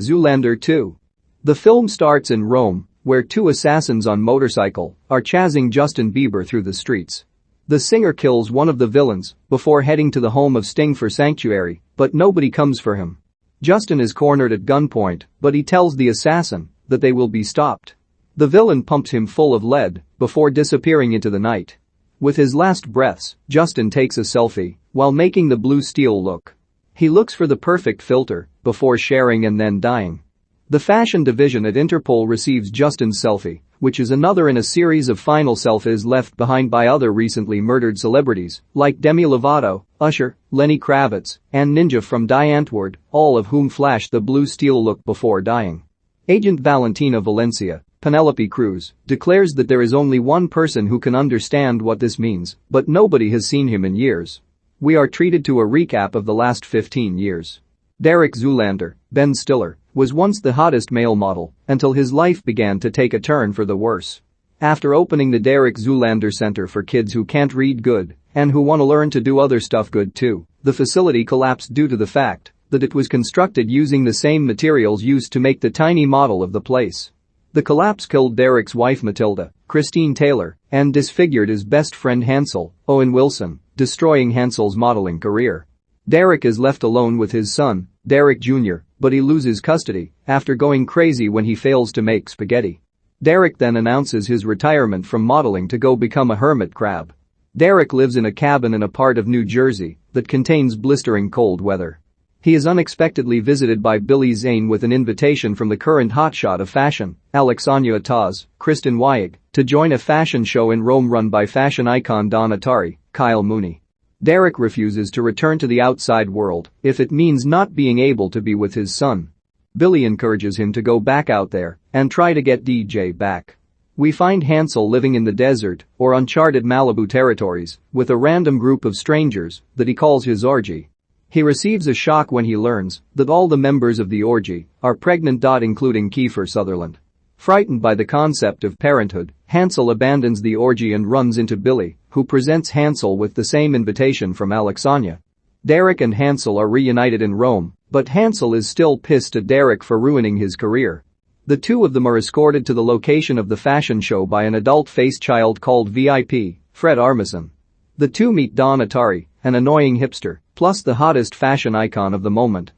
Zoolander 2. The film starts in Rome, where two assassins on motorcycle are chasing Justin Bieber through the streets. The singer kills one of the villains before heading to the home of Sting for sanctuary, but nobody comes for him. Justin is cornered at gunpoint, but he tells the assassin that they will be stopped. The villain pumps him full of lead before disappearing into the night. With his last breaths, Justin takes a selfie while making the blue steel look. He looks for the perfect filter before sharing and then dying. The fashion division at Interpol receives Justin's selfie, which is another in a series of final selfies left behind by other recently murdered celebrities like Demi Lovato, Usher, Lenny Kravitz, and Ninja from Die Antwoord, all of whom flashed the blue steel look before dying. Agent Valentina Valencia, Penélope Cruz, declares that there is only one person who can understand what this means, but nobody has seen him in years. We are treated to a recap of the last 15 years. Derek Zoolander, Ben Stiller, was once the hottest male model until his life began to take a turn for the worse. After opening the Derek Zoolander Center for kids who can't read good and who want to learn to do other stuff good too, the facility collapsed due to the fact that it was constructed using the same materials used to make the tiny model of the place. The collapse killed Derek's wife Matilda, Christine Taylor, and disfigured his best friend Hansel, Owen Wilson, destroying Hansel's modeling career. Derek is left alone with his son, Derek Jr., but he loses custody after going crazy when he fails to make spaghetti. Derek then announces his retirement from modeling to go become a hermit crab. Derek lives in a cabin in a part of New Jersey that contains blistering cold weather. He is unexpectedly visited by Billy Zane with an invitation from the current hotshot of fashion, Alexandra Ataz, Kristen Wiig, to join a fashion show in Rome run by fashion icon Don Atari, Kyle Mooney. Derek refuses to return to the outside world if it means not being able to be with his son. Billy encourages him to go back out there and try to get DJ back. We find Hansel living in the desert or uncharted Malibu territories with a random group of strangers that he calls his orgy. He receives a shock when he learns that all the members of the orgy are pregnant. Including Kiefer Sutherland. Frightened by the concept of parenthood, Hansel abandons the orgy and runs into Billy, who presents Hansel with the same invitation from Alexandra. Derek and Hansel are reunited in Rome, but Hansel is still pissed at Derek for ruining his career. The two of them are escorted to the location of the fashion show by an adult-faced child called VIP, Fred Armisen. The two meet Don Atari, an annoying hipster, plus the hottest fashion icon of the moment,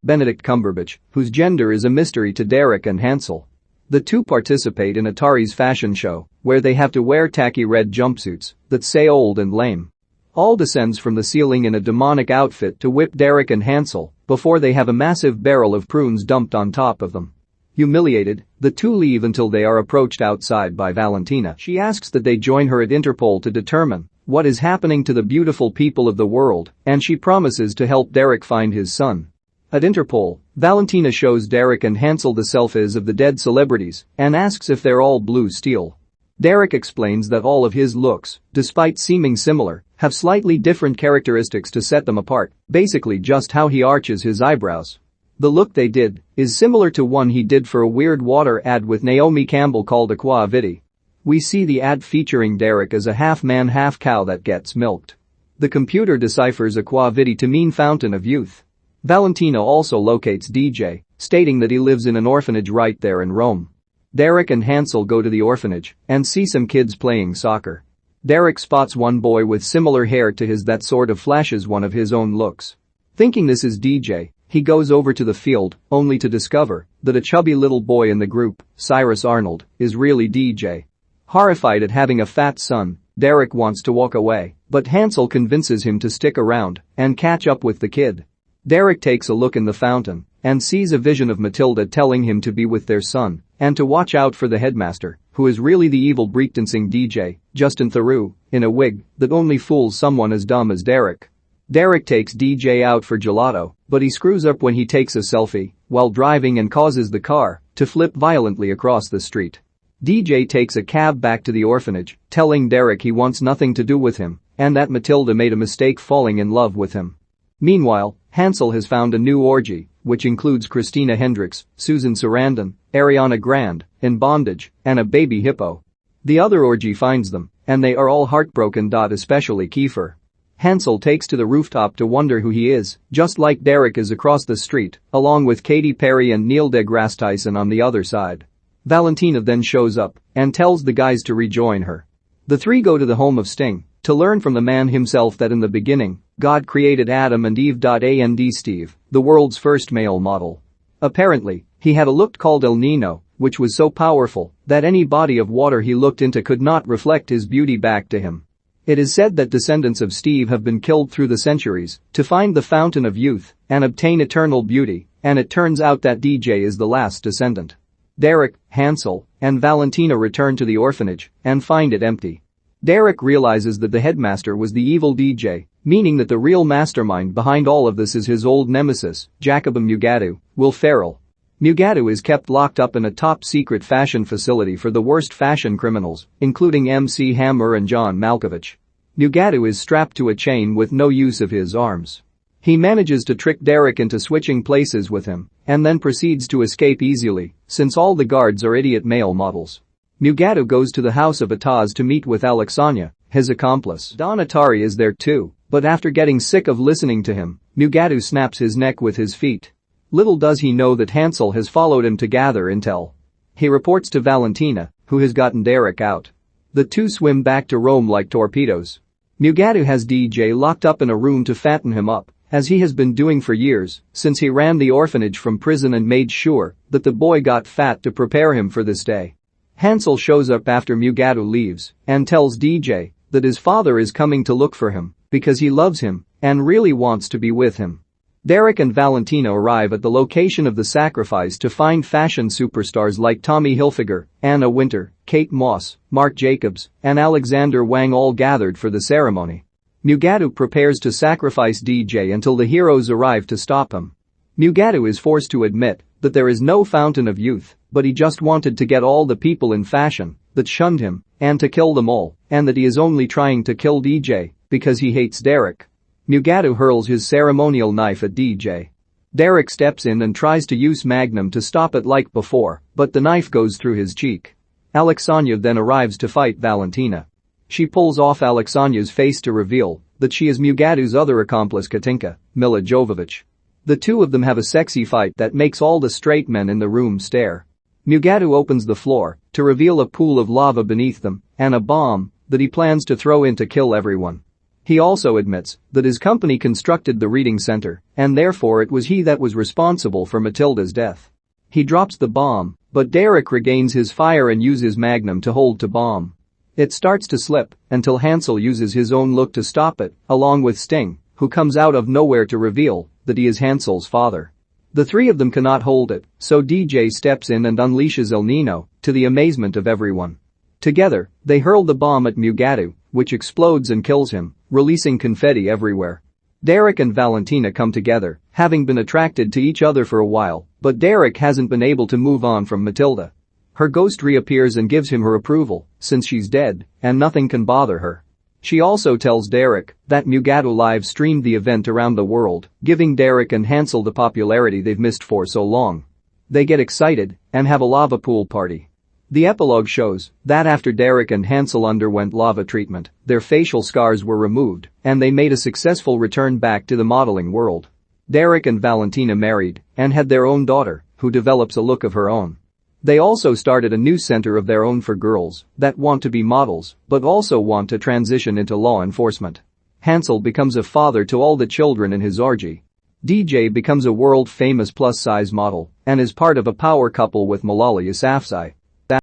Benedict Cumberbatch, whose gender is a mystery to Derek and Hansel. The two participate in Atari's fashion show, where they have to wear tacky red jumpsuits that say old and lame. All descends from the ceiling in a demonic outfit to whip Derek and Hansel before they have a massive barrel of prunes dumped on top of them. Humiliated, the two leave until they are approached outside by Valentina. She asks that they join her at Interpol to determine what is happening to the beautiful people of the world, and she promises to help Derek find his son. At Interpol, Valentina shows Derek and Hansel the selfies of the dead celebrities and asks if they're all blue steel. Derek explains that all of his looks, despite seeming similar, have slightly different characteristics to set them apart, basically just how he arches his eyebrows. The look they did is similar to one he did for a weird water ad with Naomi Campbell called Aqua Vitae. We see the ad featuring Derek as a half-man half-cow that gets milked. The computer deciphers Aqua Vitae to mean fountain of youth. Valentina also locates DJ, stating that he lives in an orphanage right there in Rome. Derek and Hansel go to the orphanage and see some kids playing soccer. Derek spots one boy with similar hair to his that sort of flashes one of his own looks. Thinking this is DJ, he goes over to the field, only to discover that a chubby little boy in the group, Cyrus Arnold, is really DJ. Horrified at having a fat son, Derek wants to walk away, but Hansel convinces him to stick around and catch up with the kid. Derek takes a look in the fountain and sees a vision of Matilda telling him to be with their son and to watch out for the headmaster, who is really the evil breakdancing DJ, Justin Theroux, in a wig that only fools someone as dumb as Derek. Derek takes DJ out for gelato, but he screws up when he takes a selfie while driving and causes the car to flip violently across the street. DJ takes a cab back to the orphanage, telling Derek he wants nothing to do with him and that Matilda made a mistake falling in love with him. Meanwhile, Hansel has found a new orgy, which includes Christina Hendricks, Susan Sarandon, Ariana Grande, in bondage, and a baby hippo. The other orgy finds them, and they are all heartbroken. Especially Kiefer. Hansel takes to the rooftop to wonder who he is, just like Derek is across the street, along with Katy Perry and Neil deGrasse Tyson on the other side. Valentina then shows up and tells the guys to rejoin her. The three go to the home of Sting to learn from the man himself that in the beginning, God created Adam and Eve. And Steve, the world's first male model. Apparently, he had a look called El Nino, which was so powerful that any body of water he looked into could not reflect his beauty back to him. It is said that descendants of Steve have been killed through the centuries to find the fountain of youth and obtain eternal beauty, and it turns out that DJ is the last descendant. Derek, Hansel, and Valentina return to the orphanage and find it empty. Derek realizes that the headmaster was the evil DJ, meaning that the real mastermind behind all of this is his old nemesis, Jacobin Mugatu, Will Ferrell. Mugatu is kept locked up in a top-secret fashion facility for the worst fashion criminals, including MC Hammer and John Malkovich. Mugatu is strapped to a chain with no use of his arms. He manages to trick Derek into switching places with him and then proceeds to escape easily, since all the guards are idiot male models. Mugatu goes to the house of Ataz to meet with Alexania, his accomplice. Don Atari is there too, but after getting sick of listening to him, Mugatu snaps his neck with his feet. Little does he know that Hansel has followed him to gather intel. He reports to Valentina, who has gotten Derek out. The two swim back to Rome like torpedoes. Mugatu has DJ locked up in a room to fatten him up, as he has been doing for years, since he ran the orphanage from prison and made sure that the boy got fat to prepare him for this day. Hansel shows up after Mugatu leaves and tells DJ that his father is coming to look for him because he loves him and really wants to be with him. Derek and Valentina arrive at the location of the sacrifice to find fashion superstars like Tommy Hilfiger, Anna Wintour, Kate Moss, Marc Jacobs, and Alexander Wang all gathered for the ceremony. Mugatu prepares to sacrifice DJ until the heroes arrive to stop him. Mugatu is forced to admit that there is no fountain of youth, but he just wanted to get all the people in fashion that shunned him and to kill them all, and that he is only trying to kill DJ because he hates Derek. Mugatu hurls his ceremonial knife at DJ. Derek steps in and tries to use Magnum to stop it like before, but the knife goes through his cheek. Alexania then arrives to fight Valentina. She pulls off Alexania's face to reveal that she is Mugatu's other accomplice Katinka, Milla Jovovich. The two of them have a sexy fight that makes all the straight men in the room stare. Mugatu opens the floor to reveal a pool of lava beneath them and a bomb that he plans to throw in to kill everyone. He also admits that his company constructed the reading center and therefore it was he that was responsible for Matilda's death. He drops the bomb, but Derek regains his fire and uses Magnum to hold to bomb. It starts to slip until Hansel uses his own look to stop it, along with Sting, who comes out of nowhere to reveal that he is Hansel's father. The three of them cannot hold it, so DJ steps in and unleashes El Nino, to the amazement of everyone. Together, they hurl the bomb at Mugatu, which explodes and kills him, releasing confetti everywhere. Derek and Valentina come together, having been attracted to each other for a while, but Derek hasn't been able to move on from Matilda. Her ghost reappears and gives him her approval, since she's dead, and nothing can bother her. She also tells Derek that Mugatu live-streamed the event around the world, giving Derek and Hansel the popularity they've missed for so long. They get excited and have a lava pool party. The epilogue shows that after Derek and Hansel underwent lava treatment, their facial scars were removed and they made a successful return back to the modeling world. Derek and Valentina married and had their own daughter, who develops a look of her own. They also started a new center of their own for girls that want to be models but also want to transition into law enforcement. Hansel becomes a father to all the children in his orgy. DJ becomes a world-famous plus-size model and is part of a power couple with Malala Yousafzai.